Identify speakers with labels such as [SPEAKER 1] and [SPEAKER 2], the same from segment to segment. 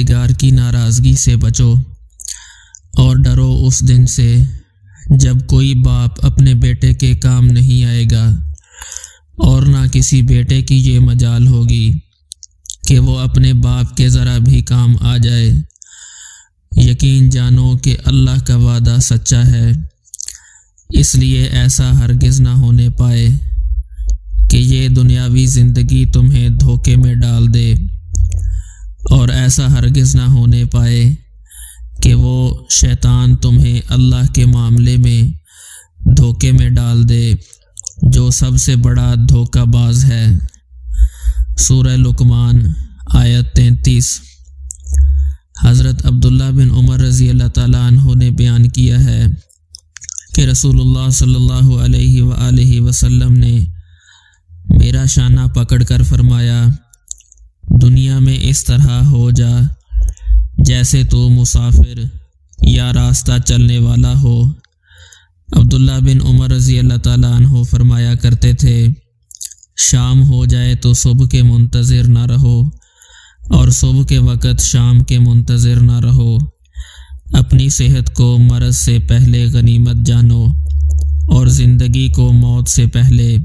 [SPEAKER 1] پروردگار کی ناراضگی سے بچو اور ڈرو اس دن سے جب کوئی باپ اپنے بیٹے کے کام نہیں آئے گا اور نہ کسی بیٹے کی یہ مجال ہوگی کہ وہ اپنے باپ کے ذرا بھی کام آ جائے۔ یقین جانو کہ اللہ کا وعدہ سچا ہے، اس لیے ایسا ہرگز نہ ہونے پائے کہ یہ دنیاوی زندگی تمہیں دھوکے میں ڈال دے، اور ایسا ہرگز نہ ہونے پائے کہ وہ شیطان تمہیں اللہ کے معاملے میں دھوکے میں ڈال دے، جو سب سے بڑا دھوکہ باز ہے۔ سورہ لقمان آیت 33۔ حضرت عبداللہ بن عمر رضی اللہ تعالیٰ عنہ نے بیان کیا ہے کہ رسول اللہ صلی اللہ علیہ وآلہ وسلم نے میرا شانہ پکڑ کر فرمایا، دنیا میں اس طرح ہو جا جیسے تو مسافر یا راستہ چلنے والا ہو۔ عبداللہ بن عمر رضی اللہ تعالیٰ عنہ فرمایا کرتے تھے، شام ہو جائے تو صبح کے منتظر نہ رہو، اور صبح کے وقت شام کے منتظر نہ رہو۔ اپنی صحت کو مرض سے پہلے غنیمت جانو، اور زندگی کو موت سے پہلے۔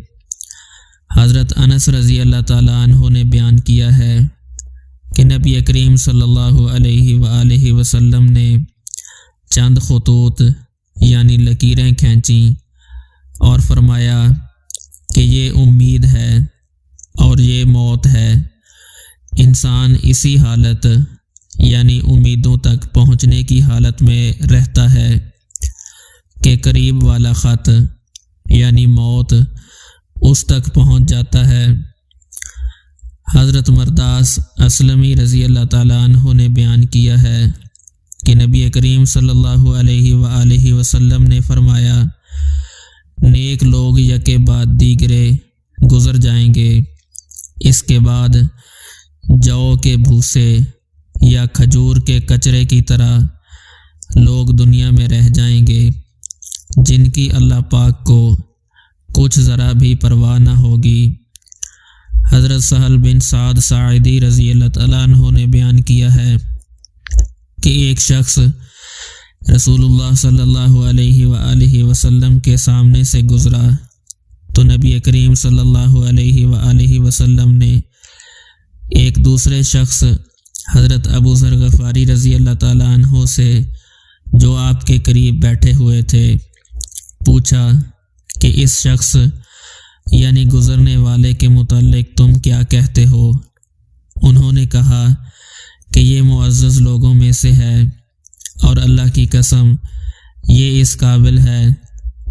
[SPEAKER 1] حضرت انیس رضی اللہ تعالیٰ عنہ نے بیان کیا ہے کہ نبی کریم صلی اللہ علیہ وآلہ وسلم نے چند خطوط یعنی لکیریں کھینچیں اور فرمایا کہ یہ امید ہے اور یہ موت ہے۔ انسان اسی حالت یعنی امیدوں تک پہنچنے کی حالت میں رہتا ہے کہ قریب والا خط یعنی موت اس تک پہنچ جاتا ہے۔ حضرت مرداس اسلمی رضی اللہ تعالیٰ عنہ نے بیان کیا ہے کہ نبی کریم صلی اللہ علیہ وآلہ وسلم نے فرمایا، نیک لوگ یکے بعد دیگرے گزر جائیں گے، اس کے بعد جو کے بھوسے یا کھجور کے کچرے کی طرح لوگ دنیا میں رہ جائیں گے، جن کی اللہ پاک کو کچھ ذرا بھی پرواہ نہ ہوگی۔ حضرت سہل بن سعد ساعدی رضی اللہ تعالیٰ عنہ نے بیان کیا ہے کہ ایک شخص رسول اللہ صلی اللہ علیہ وآلہ وسلم کے سامنے سے گزرا تو نبی کریم صلی اللہ علیہ وآلہ وسلم نے ایک دوسرے شخص حضرت ابو ذر غفاری رضی اللہ تعالیٰ عنہ سے، جو آپ کے قریب بیٹھے ہوئے تھے، پوچھا کہ اس شخص یعنی گزرنے والے کے متعلق تم کیا کہتے ہو؟ انہوں نے کہا کہ یہ معزز لوگوں میں سے ہے، اور اللہ کی قسم یہ اس قابل ہے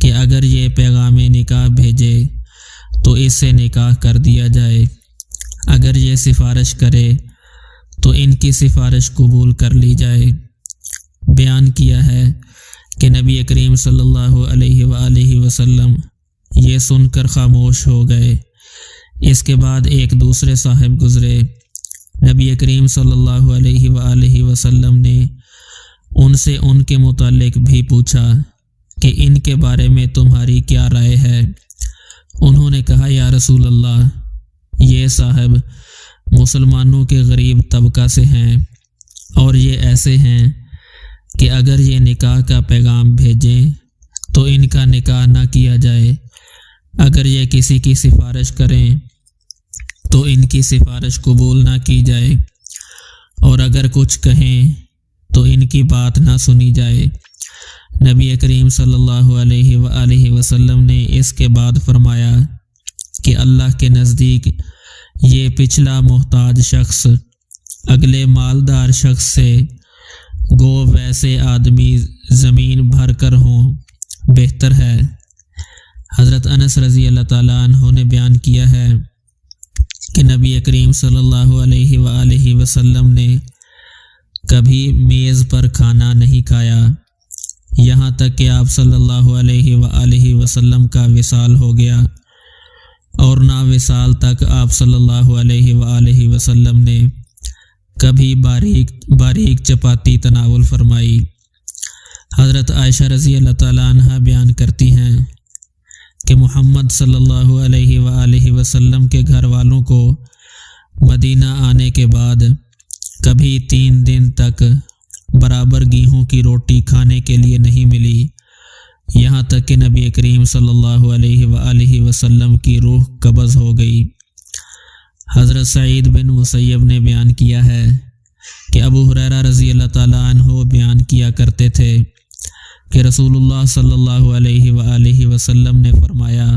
[SPEAKER 1] کہ اگر یہ پیغام نکاح بھیجے تو اس سے نکاح کر دیا جائے، اگر یہ سفارش کرے تو ان کی سفارش قبول کر لی جائے۔ بیان کیا ہے کہ نبی کریم صلی اللہ علیہ وآلہ وسلم یہ سن کر خاموش ہو گئے۔ اس کے بعد ایک دوسرے صاحب گزرے، نبی کریم صلی اللہ علیہ وآلہ وسلم نے ان سے ان کے متعلق بھی پوچھا کہ ان کے بارے میں تمہاری کیا رائے ہے؟ انہوں نے کہا، یا رسول اللہ، یہ صاحب مسلمانوں کے غریب طبقہ سے ہیں، اور یہ ایسے ہیں کہ اگر یہ نکاح کا پیغام بھیجیں تو ان کا نکاح نہ کیا جائے، اگر یہ کسی کی سفارش کریں تو ان کی سفارش قبول نہ کی جائے، اور اگر کچھ کہیں تو ان کی بات نہ سنی جائے۔ نبی کریم صلی اللہ علیہ وآلہ وسلم نے اس کے بعد فرمایا کہ اللہ کے نزدیک یہ پچھلا محتاج شخص اگلے مالدار شخص سے گو ویسے آدمی زمین بھر کر ہوں بہتر ہے۔ حضرت انیس رضی اللہ تعالیٰ عنہ نے بیان کیا ہے کہ نبی کریم صلی اللہ علیہ وآلہ وسلم نے کبھی میز پر کھانا نہیں کھایا، یہاں تک کہ آپ صلی اللہ علیہ وآلہ وسلم کا وصال ہو گیا، اور نہ وصال تک آپ صلی اللہ علیہ وآلہ وسلم نے کبھی باریک چپاتی تناول فرمائی۔ حضرت عائشہ رضی اللہ تعالیٰ عنہ بیان کرتی ہیں کہ محمد صلی اللہ علیہ وآلہ وسلم کے گھر والوں کو مدینہ آنے کے بعد کبھی 3 دن تک برابر گیہوں کی روٹی کھانے کے لیے نہیں ملی، یہاں تک کہ نبی کریم صلی اللہ علیہ وآلہ وسلم کی روح قبض ہو گئی۔ حضرت سعید بن مسیب نے بیان کیا ہے کہ ابو ہریرہ رضی اللہ تعالیٰ عنہ بیان کیا کرتے تھے کہ رسول اللہ صلی اللہ علیہ وآلہ وسلم نے فرمایا،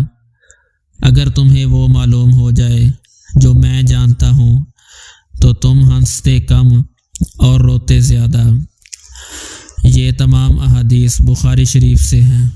[SPEAKER 1] اگر تمہیں وہ معلوم ہو جائے جو میں جانتا ہوں تو تم ہنستے کم اور روتے زیادہ۔ یہ تمام احادیث بخاری شریف سے ہیں۔